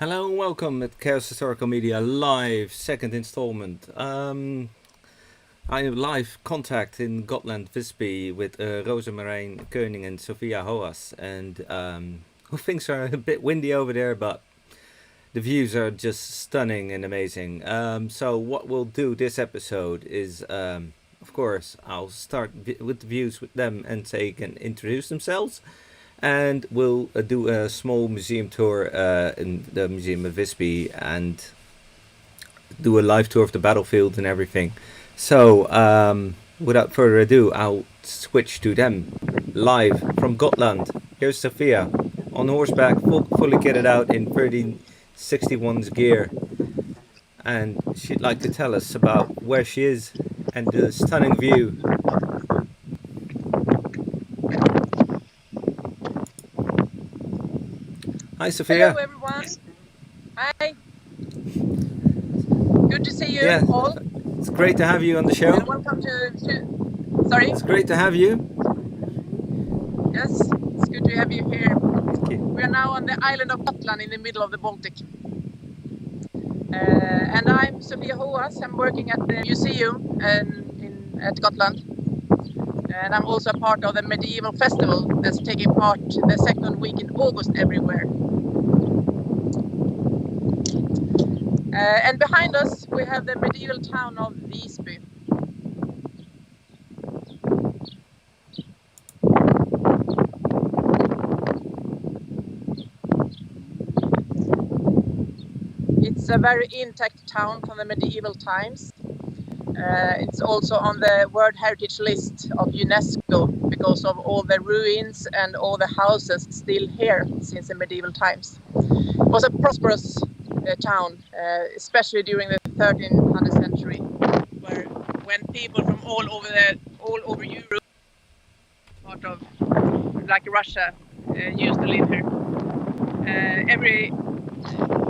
Hello and welcome at Chaos Historical Media live second installment. I have live contact in Gotland, Visby with Rozemarijn Keuning Sofia Hoas, and things are a bit windy over there, but the views are just stunning and amazing. So what we'll do this episode is, of course, I'll start with the views with them and they can introduce themselves. And we'll do a small museum tour in the Museum of Visby and do a live tour of the battlefield and everything. So, without further ado, I'll switch to them live from Gotland. Here's Sofia on horseback, fully kitted out in 1361's gear. And she'd like to tell us about where she is and the stunning view. Hi, Sofia. Hello, everyone. Hi. Good to see you all. It's great to have you on the show. And welcome to... Sorry? It's great to have you. Yes, it's good to have you here. Thank you. We are now on the island of Gotland in the middle of the Baltic. And I'm Sofia Hoas. I'm working at the museum at Gotland. And I'm also a part of the medieval festival that's taking part the second week in August everywhere. And behind us we have the medieval town of Visby. It's a very intact town from the medieval times. It's also on the World Heritage List of UNESCO because of all the ruins and all the houses still here since the medieval times. It was a prosperous town, especially during the 1300th century, when people from all over Europe, part of like Russia, used to live here.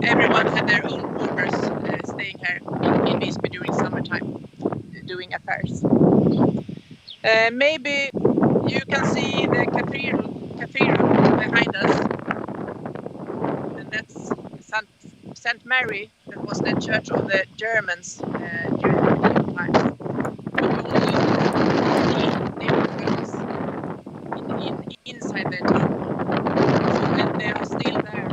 Everyone had their own quarters staying here in Visby during summertime, doing affairs. Maybe you can see the cathedral behind us, and that's St. Mary. That was the church of the Germans during the medieval times. But we only used to inside the town, and they are still there.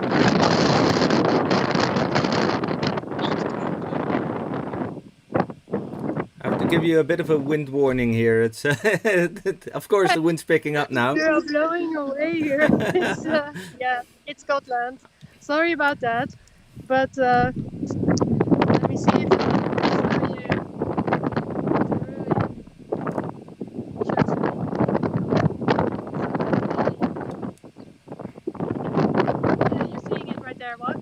Give you a bit of a wind warning here. It's of course the wind's picking up now. You're blowing away here. It's Scotland. Sorry about that, but let me see if I can you're seeing it right there, what?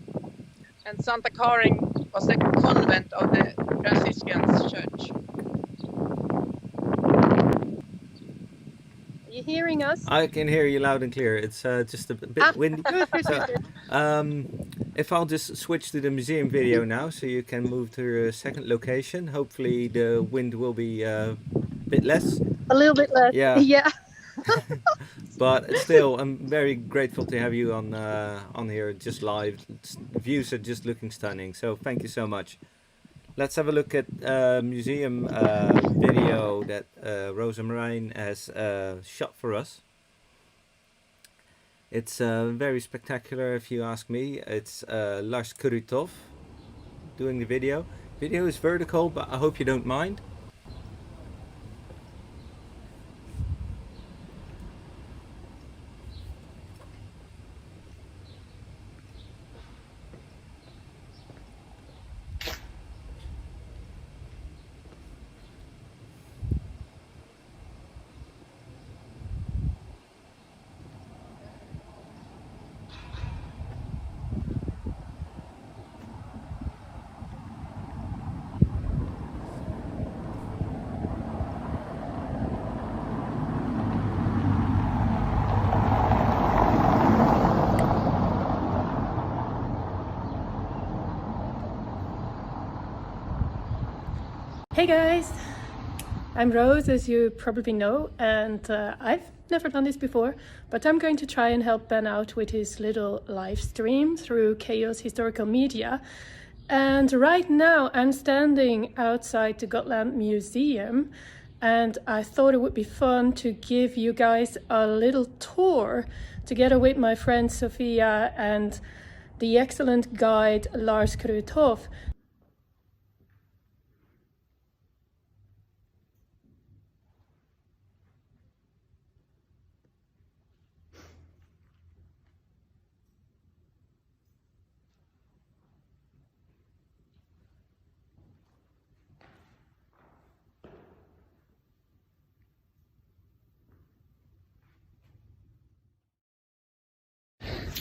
And Santa Karin was the convent of the Franciscans church. Hearing us? I can hear you loud and clear. It's just a bit windy. So, if I'll just switch to the museum video now, so you can move to your second location. Hopefully the wind will be a bit less. A little bit less. Yeah. But still, I'm very grateful to have you on here just live. The views are just looking stunning. So thank you so much. Let's have a look at museum video that Rozemarijn has shot for us. It's very spectacular if you ask me. It's Lars Kruthof doing the video. Video is vertical, but I hope you don't mind. Hey guys, I'm Rose, as you probably know, and I've never done this before, but I'm going to try and help Ben out with his little live stream through Kaos Historical Media. And right now I'm standing outside the Gotland Museum, and I thought it would be fun to give you guys a little tour together with my friend Sofia and the excellent guide Lars Kruthof.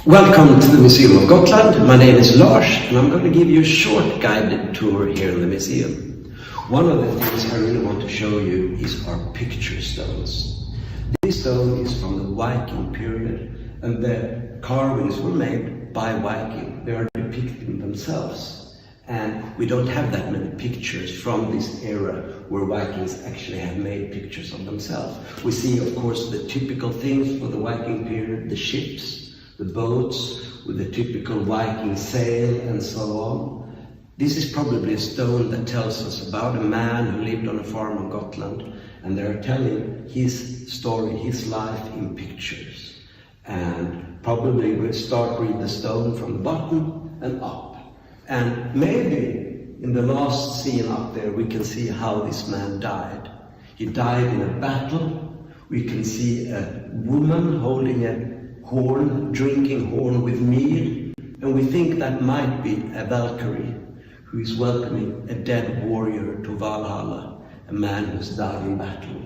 Welcome to the Museum of Gotland. My name is Lars, and I'm going to give you a short guided tour here in the museum. One of the things I really want to show you is our picture stones. This stone is from the Viking period, and the carvings were made by Viking. They are depicting themselves, and we don't have that many pictures from this era where Vikings actually have made pictures of themselves. We see, of course, the typical things for the Viking period, the ships, the boats with the typical Viking sail and so on. This is probably a stone that tells us about a man who lived on a farm on Gotland, and they're telling his story, his life in pictures. And probably we'll start with the stone from the bottom and up. And maybe in the last scene up there we can see how this man died. He died in a battle. We can see a woman holding a horn, drinking horn with mead, and we think that might be a Valkyrie who is welcoming a dead warrior to Valhalla, a man who's died in battle.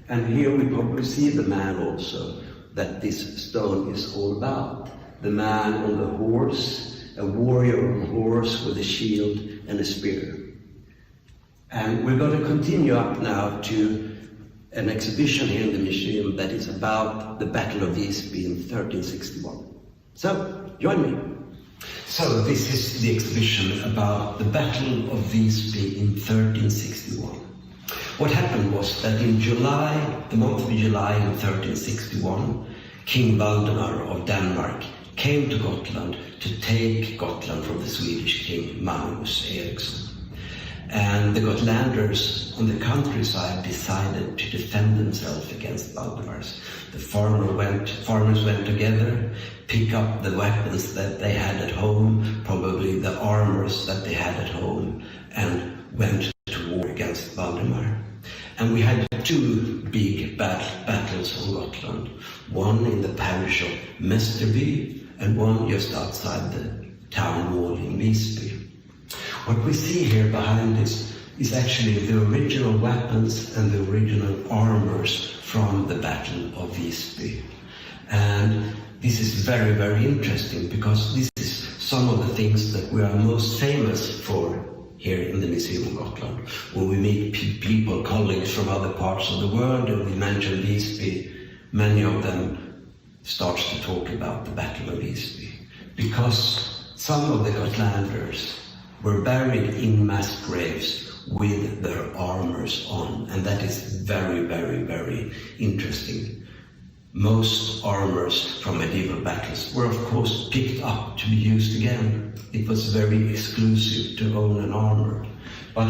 And here we probably see the man also that this stone is all about. The man on the horse, a warrior on a horse with a shield and a spear. And we're going to continue up now to an exhibition here in the museum that is about the Battle of Visby in 1361. So, join me. So, this is the exhibition about the Battle of Visby in 1361. What happened was that in July, the month of July in 1361, King Valdemar of Denmark came to Gotland to take Gotland from the Swedish king Magnus Eriksson. And the Gotlanders on the countryside decided to defend themselves against Valdemars. The farmers went together, pick up the weapons that they had at home, probably the armors that they had at home, and went to war against Valdemar. And we had two big battles on Gotland, one in the parish of Mesterby and one just outside the town wall in Visby. What we see here behind this is actually the original weapons and the original armors from the Battle of Visby. And this is very, very interesting because this is some of the things that we are most famous for here in the Museum of Gotland. When we meet people, colleagues from other parts of the world, and we mention Visby, many of them start to talk about the Battle of Visby. Because some of the Gotlanders were buried in mass graves with their armors on, and that is very, very, very interesting. Most armors from medieval battles were of course picked up to be used again. It was very exclusive to own an armor. But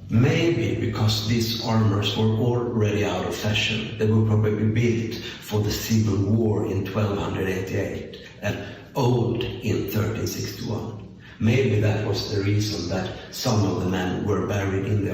maybe because these armors were already out of fashion, they were probably built for the Civil War in 1288 and old in 1361. Maybe that was the reason that some of the men were buried in the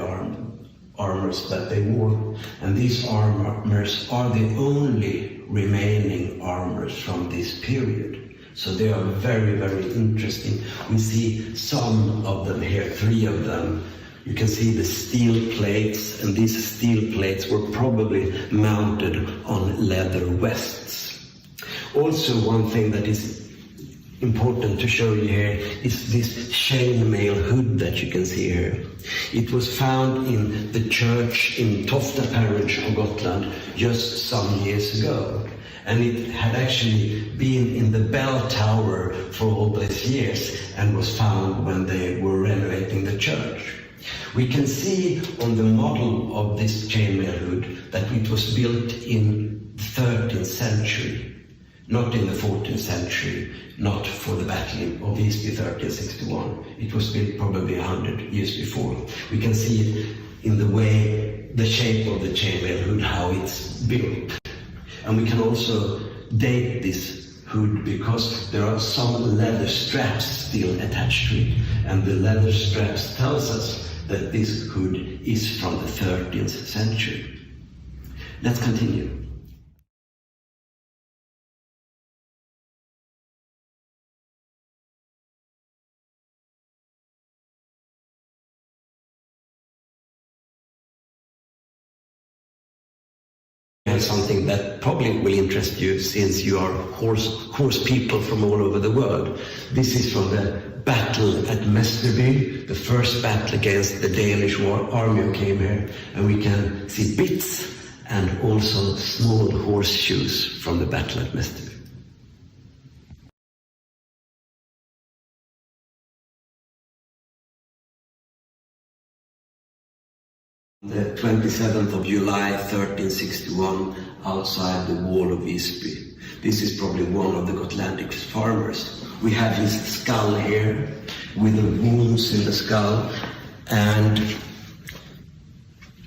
armors that they wore. And these armors are the only remaining armors from this period. So they are very, very interesting. We see some of them here, 3 of them. You can see the steel plates, and these steel plates were probably mounted on leather vests. Also, one thing that is important to show you here is this chainmail hood that you can see here. It was found in the church in Tofta parish of Gotland just some years ago, and it had actually been in the bell tower for all these years and was found when they were renovating the church. We can see on the model of this chainmail hood that it was built in the 13th century, not in the 14th century, not for the Battle of Visby 1361. It was built probably 100 years before. We can see it in the way, the shape of the chainmail hood, how it's built. And we can also date this hood because there are some leather straps still attached to it, and the leather straps tells us that this hood is from the 13th century. Let's continue. Something that probably will interest you since you are horse people from all over the world. This is from the battle at Mesterby, the first battle against the Danish army who came here, and we can see bits and also small horseshoes from the battle at Mesterby. The 27th of July 1361, outside the wall of Visby. This is probably one of the Gotlandic farmers. We have his skull here, with the wounds in the skull, and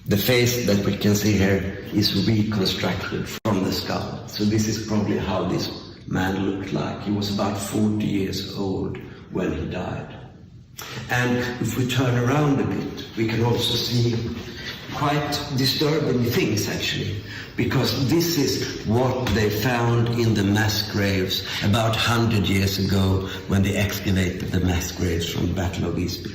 the face that we can see here is reconstructed from the skull. So this is probably how this man looked like. He was about 40 years old when he died. And if we turn around a bit, we can also see quite disturbing things, actually, because this is what they found in the mass graves about 100 years ago when they excavated the mass graves from the Battle of Visby.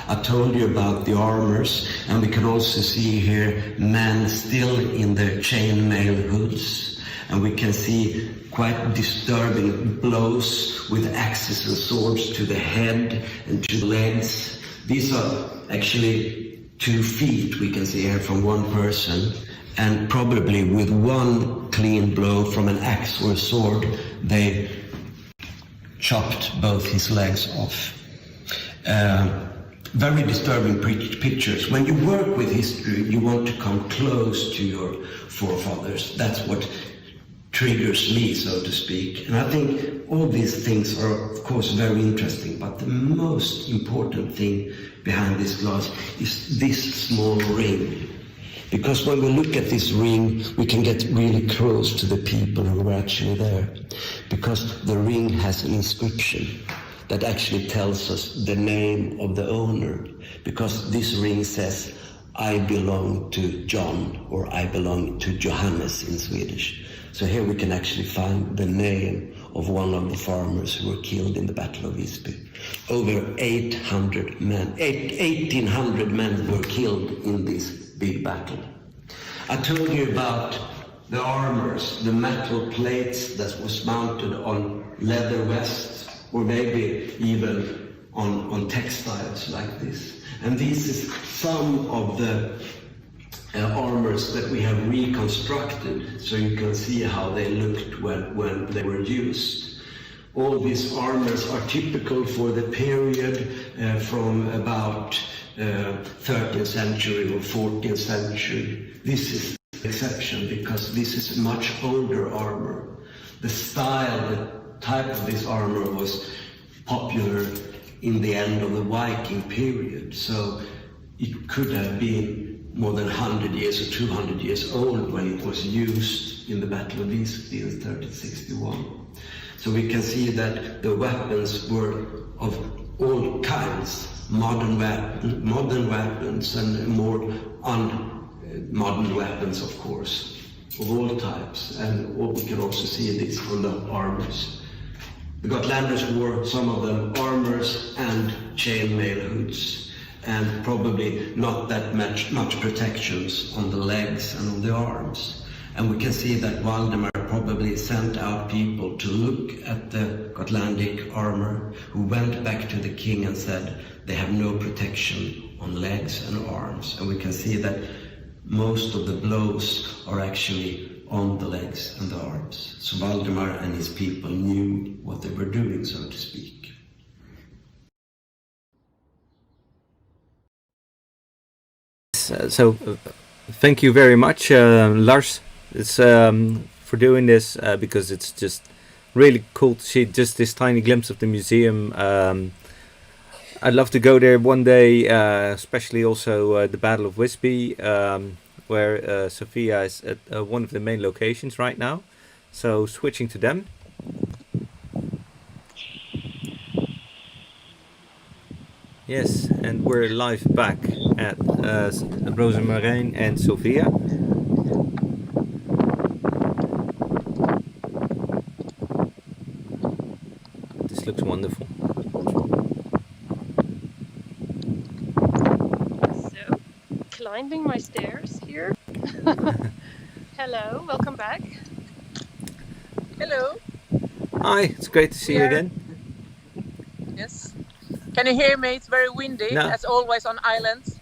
I told you about the armors, and we can also see here men still in their chainmail hoods, and we can see quite disturbing blows with axes and swords to the head and to the legs. These are actually 2 feet, we can see here, from one person, and probably with one clean blow from an axe or a sword, they chopped both his legs off. Very disturbing pictures. When you work with history, you want to come close to your forefathers. That's what triggers me, so to speak. And I think all these things are, of course, very interesting, but the most important thing behind this glass is this small ring. Because when we look at this ring, we can get really close to the people who were actually there. Because the ring has an inscription that actually tells us the name of the owner. Because this ring says, I belong to John, or I belong to Johannes in Swedish. So here we can actually find the name of one of the farmers who were killed in the Battle of Visby. Over 800 men, 1,800 men were killed in this big battle. I told you about the armors, the metal plates that was mounted on leather vests, or maybe even on textiles like this. And this is some of the armors that we have reconstructed, so you can see how they looked when they were used. All these armors are typical for the period from about 13th century or 14th century. This is the exception because this is much older armor. The style, the type of this armor was popular in the end of the Viking period, so it could have been more than 100 years or 200 years old when it was used in the Battle of Visby in 1361. So we can see that the weapons were of all kinds, modern weapons and more unmodern weapons, of course, of all types. And we can also see this on the armors. The Gotlanders wore, some of them, armors and chainmail hoods, and probably not that much protections on the legs and on the arms. And we can see that Valdemar probably sent out people to look at the Gotlandic armor, who went back to the king and said they have no protection on legs and arms. And we can see that most of the blows are actually on the legs and the arms. So Valdemar and his people knew what they were doing, so to speak. Yes. Thank you very much, Lars. It's for doing this because it's just really cool to see just this tiny glimpse of the museum. I'd love to go there one day, especially also the Battle of Visby, where Sofia is at one of the main locations right now. So switching to them. Yes, and we're live back at Rozemarijn and Sofia. This looks wonderful. So, climbing my stairs here. Hello, welcome back. Hello. Hi, it's great to see you again. Yes. Can you hear me? It's very windy, No. as always on islands.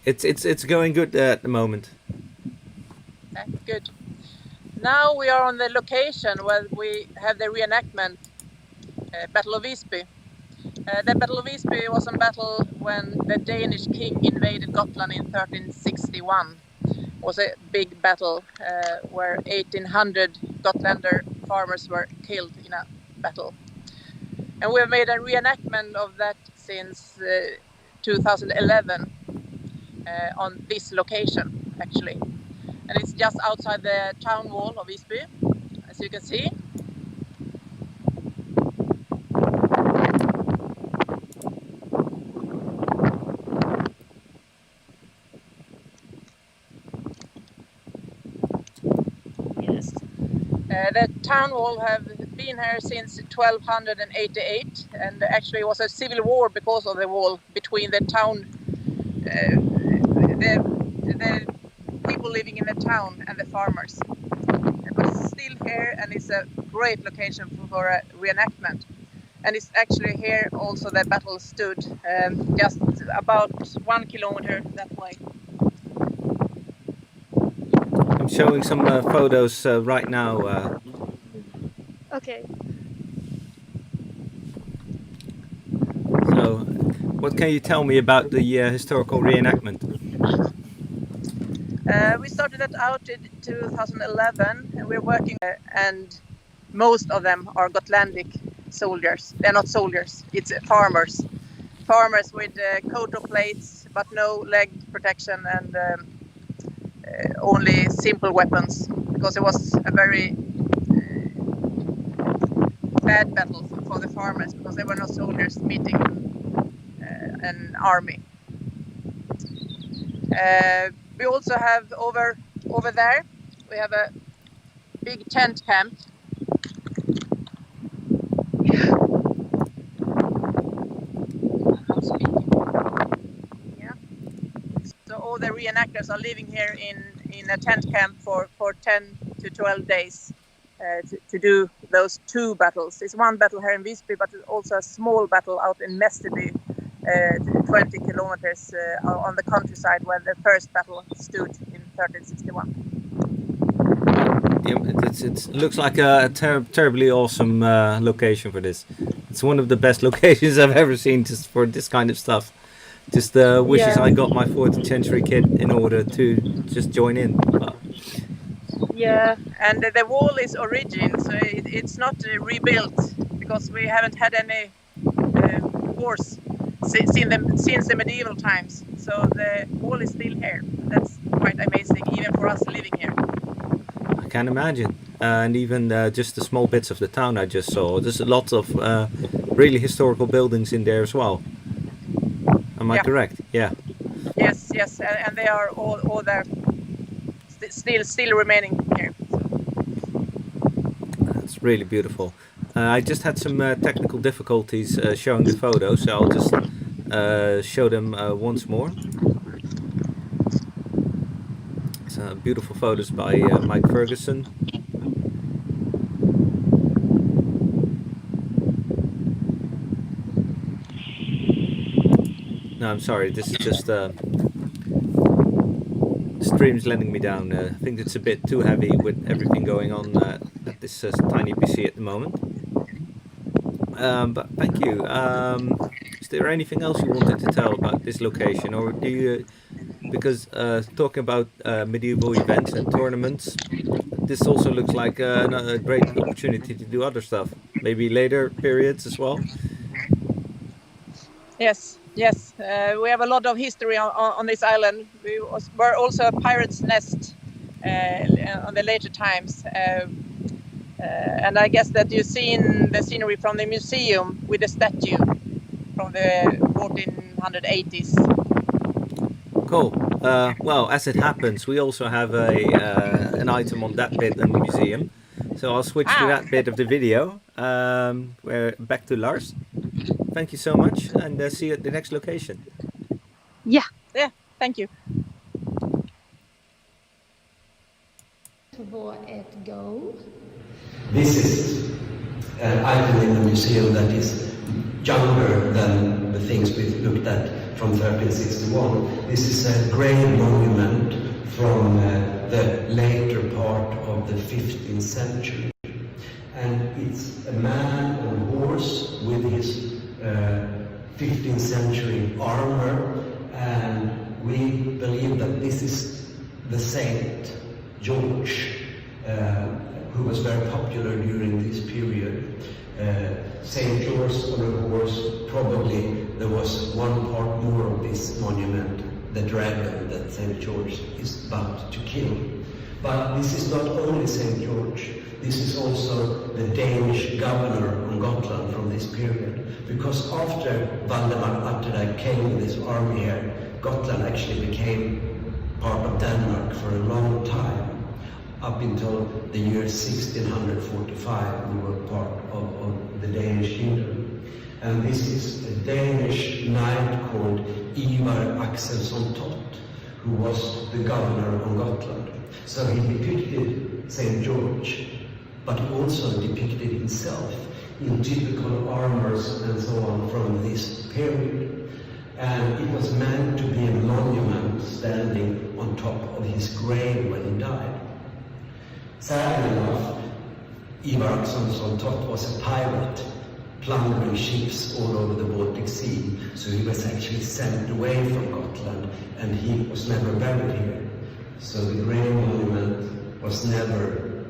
It's going good at the moment. Okay, good. Now we are on the location where we have the reenactment, Battle of Visby. The Battle of Visby was a battle when the Danish king invaded Gotland in 1361. It was a big battle where 1,800 Gotlander farmers were killed in a battle. And we have made a reenactment of that since 2011 on this location, actually. And it's just outside the town wall of Visby, as you can see. Yes. The town wall have been here since 1288, and actually it was a civil war because of the wall between the town, the people living in the town and the farmers. But it's still here, and it's a great location for a reenactment. And it's actually here also the battle stood, just about 1 kilometer that way. I'm showing some photos right now. Okay. So, what can you tell me about the historical reenactment? We started that out in 2011, and we're working, and most of them are Gotlandic soldiers. They're not soldiers, it's farmers. Farmers with coat plates, but no leg protection, and only simple weapons, because it was a very bad battle for the farmers, because there were no soldiers meeting an army. We also have over there, we have a big tent camp. Yeah. So all the reenactors are living here in a tent camp for 10 to 12 days to do those two battles. It's one battle here in Visby, but also a small battle out in Mesteby, 20 kilometers on the countryside, where the first battle stood in 1361. Yeah, it looks like a terribly awesome location for this. It's one of the best locations I've ever seen just for this kind of stuff. Just wishes I got my 14th century kit in order to just join in. Yeah, and the wall is origin, so it's not rebuilt, because we haven't had any wars since the medieval times. So the wall is still here. That's quite amazing, even for us living here. I can imagine. And even just the small bits of the town I just saw. There's a lot of really historical buildings in there as well. Am I correct? Yeah. Yes, and they are all there, still remaining here. So. That's really beautiful. I just had some technical difficulties showing the photos, so I'll just show them once more. So beautiful photos by Mike Ferguson. No, I'm sorry, this is just stream's letting me down. I think it's a bit too heavy with everything going on at this tiny PC at the moment. But thank you. Is there anything else you wanted to tell about this location, or do because talking about medieval events and tournaments, this also looks like a great opportunity to do other stuff, maybe later periods as well. Yes, yes. We have a lot of history on this island. We were also a pirate's nest on the later times. And I guess that you've seen the scenery from the museum with the statue from the 1480s. Cool. Well, as it happens, we also have an item on that bit in the museum. So I'll switch to that bit of the video. We're back to Lars. Thank you so much, and see you at the next location. Yeah, thank you. This is an item in the museum that is younger than the things we've looked at from 1361. This is a grave monument from the later part of the 15th century. And it's a man on a horse with his 15th century armor, and we believe that this is the Saint George, who was very popular during this period. Saint George on a horse, probably there was one part more of this monument, the dragon that Saint George is about to kill. But this is not only Saint George, this is also the Danish governor on Gotland from this period. Because after Valdemar Atterdag came with his army here, Gotland actually became part of Denmark for a long time. Up until the year 1645, we were part of the Danish kingdom. And this is a Danish knight called Ivar Axelsson Tott, who was the governor on Gotland. So he depicted St. George, but he also depicted himself in typical armors and so on from this period. And it was meant to be a monument standing on top of his grave when he died. Sadly enough, Ivar Axelsson Tott was a pirate, plundering ships all over the Baltic Sea, so he was actually sent away from Gotland, and he was never buried here. So the grave monument was never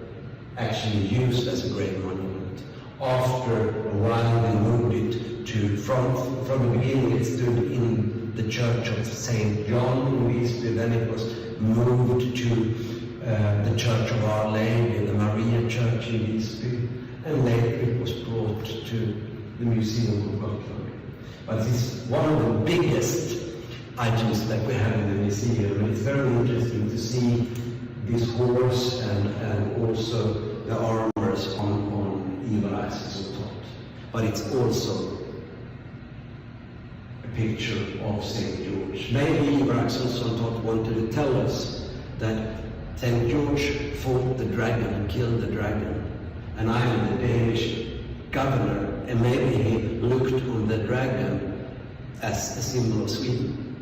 actually used as a grave monument. After a while they moved it to, from the beginning it stood in the church of St. John in Visby, then it was moved to the Church of Our Lady, the Maria Church in Visby, and later it was brought to the Museum of Gotland. But it's one of the biggest items that we have in the museum, and it's very interesting to see this horse and also the armors on Ivar Axelsson Tott. But it's also a picture of St. George. Maybe Ivar Axelsson Tott wanted to tell us that St. George fought the dragon and killed the dragon, and I am the Danish governor, and maybe he looked on the dragon as a symbol of Sweden,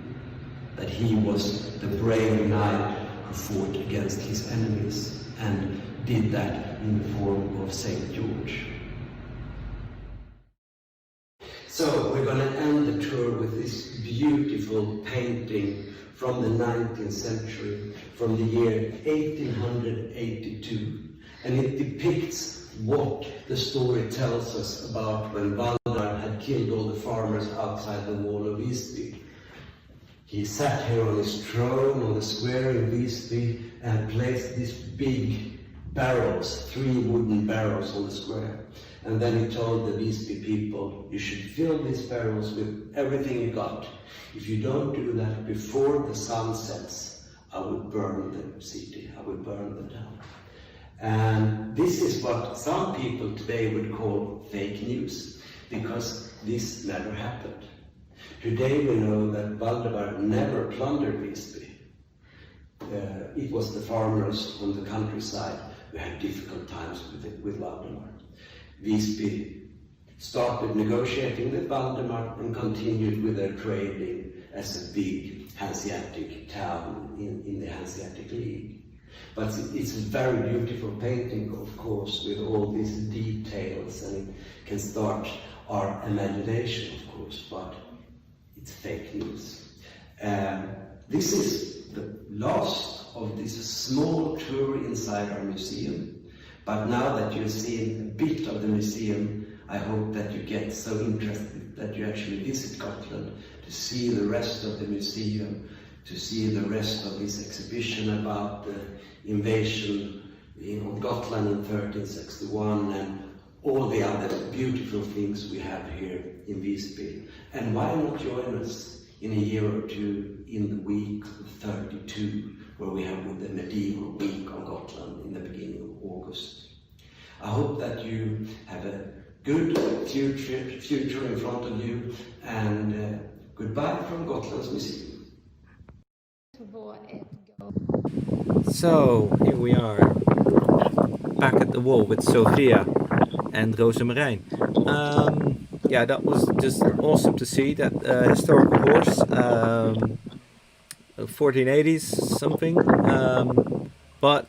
that he was the brave knight who fought against his enemies and did that in the form of St. George. So we're going to end the tour with this beautiful painting from the 19th century, from the year 1882, and it depicts what the story tells us about when Valdemar had killed all the farmers outside the wall of Visby. He sat here on his throne on the square in Visby and placed these big barrels, 3 wooden barrels on the square. And then he told the Visby people, you should fill these barrels with everything you got. If you don't do that before the sun sets, I will burn the city, I will burn them down. And this is what some people today would call fake news, because this never happened. Today we know that Valdemar never plundered Visby. It was the farmers on the countryside who had difficult times with Valdemar. Visby started negotiating with Valdemar and continued with their trading as a big Hanseatic town in the Hanseatic League. But it's a very beautiful painting, of course, with all these details, and it can start our imagination, of course, but it's fake news. this is the last of this small tour inside our museum. But now that you've seen a bit of the museum, I hope that you get so interested that you actually visit Gotland to see the rest of the museum, to see the rest of this exhibition about the invasion of Gotland in 1361 and all the other beautiful things we have here in Visby. And why not join us in a year or two in the week 32, where we have the medieval week on Gotland in the beginning of August. I hope that you have a good future in front of you, and goodbye from Gotland's Museum. So here we are, back at the wall with Sofia and Rozemarijn. Yeah, that was just awesome to see that historical horse, 1480s something, but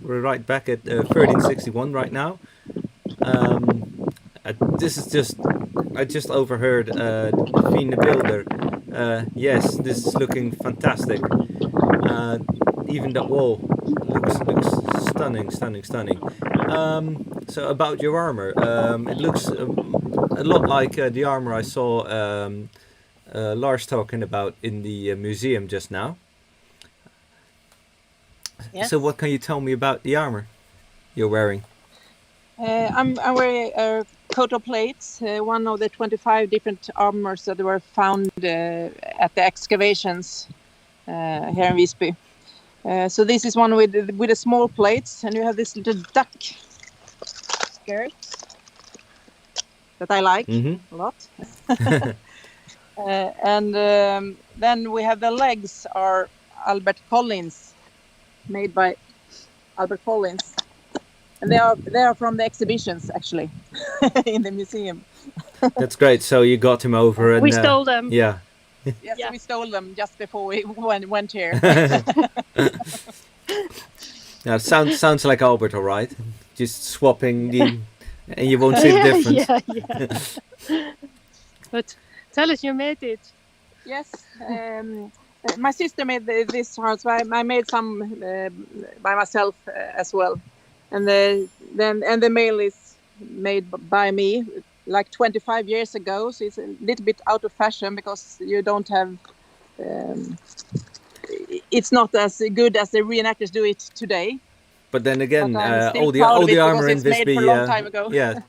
we're right back at 1361 right now. This is just, I just overheard Fien de Builder. Yes, this is looking fantastic. Even that wall looks stunning. So about your armor, it looks a lot like the armor I saw Lars talking about in the museum just now. Yes. So what can you tell me about the armor you're wearing? I'm wearing a coat of plates, one of the 25 different armors that were found at the excavations here in Visby. So this is one with the small plates, and you have this little duck skirt that I like a lot. And then we have the legs are Albert Collins, made by Albert Collins. And they are from the exhibitions, actually, in the museum. That's great. So you got him over, and We stole them. Yeah. Yes, we stole them just before we went here. Now sounds like Albert, all right. Just swapping the, and you won't see the difference. Yeah. But tell us, you made it. Yes, my sister made this heart, so I made some by myself as well. And the mail is made by me like 25 years ago, so it's a little bit out of fashion because you don't have it's not as good as the reenactors do it today. But then again, all the armor in Visby, yeah,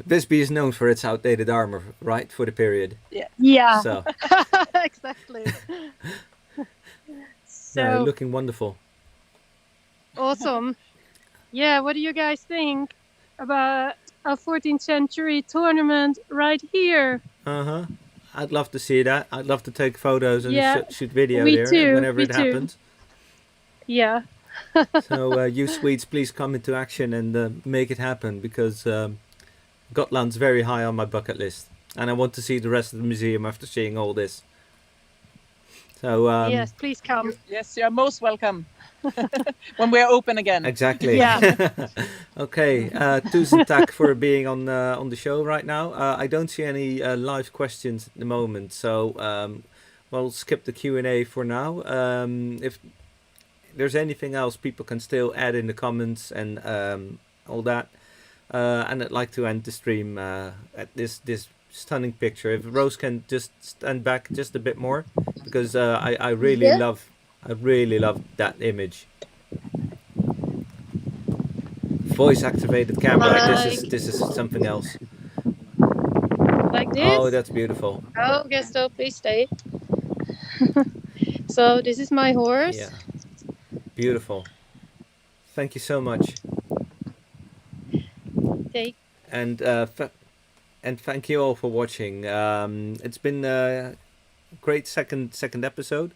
Visby is known for its outdated armor, right, for the period. Yeah. So Exactly. no, looking wonderful. Awesome. Yeah, what do you guys think about a 14th century tournament right here? I'd love to see that. I'd love to take photos and shoot video me there too, whenever me it too. happens. Yeah. So you Swedes, please come into action and make it happen, because Gotland's very high on my bucket list, and I want to see the rest of the museum after seeing all this. So yes, please come. Yes, you are most welcome when we are open again. Exactly. Yeah. Okay, tusen tack for being on the show right now. I don't see any live questions at the moment, so we'll skip the Q&A for now. If there's anything else, people can still add in the comments and all that. And I'd like to end the stream at this stunning picture. If Rose can just stand back just a bit more, because I really love that image. Voice activated camera. This is something else. Like this? Oh, that's beautiful. Oh, Gusto, please stay. So this is my horse. Yeah. Beautiful. Thank you so much. And thank you all for watching. It's been a great second episode.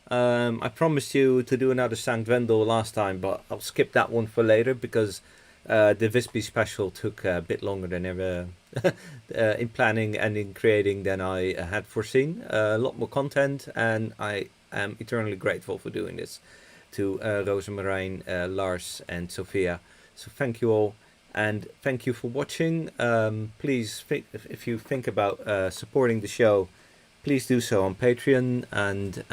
I promised you to do another Sankt Wendel last time, but I'll skip that one for later, because the Visby special took a bit longer than ever in planning and in creating than I had foreseen. A lot more content, and I am eternally grateful for doing this to Rozemarijn, Lars and Sofia. So thank you all. And thank you for watching. Please, if you think about supporting the show, please do so on Patreon, and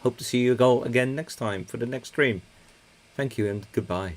hope to see you all again next time for the next stream. Thank you and goodbye.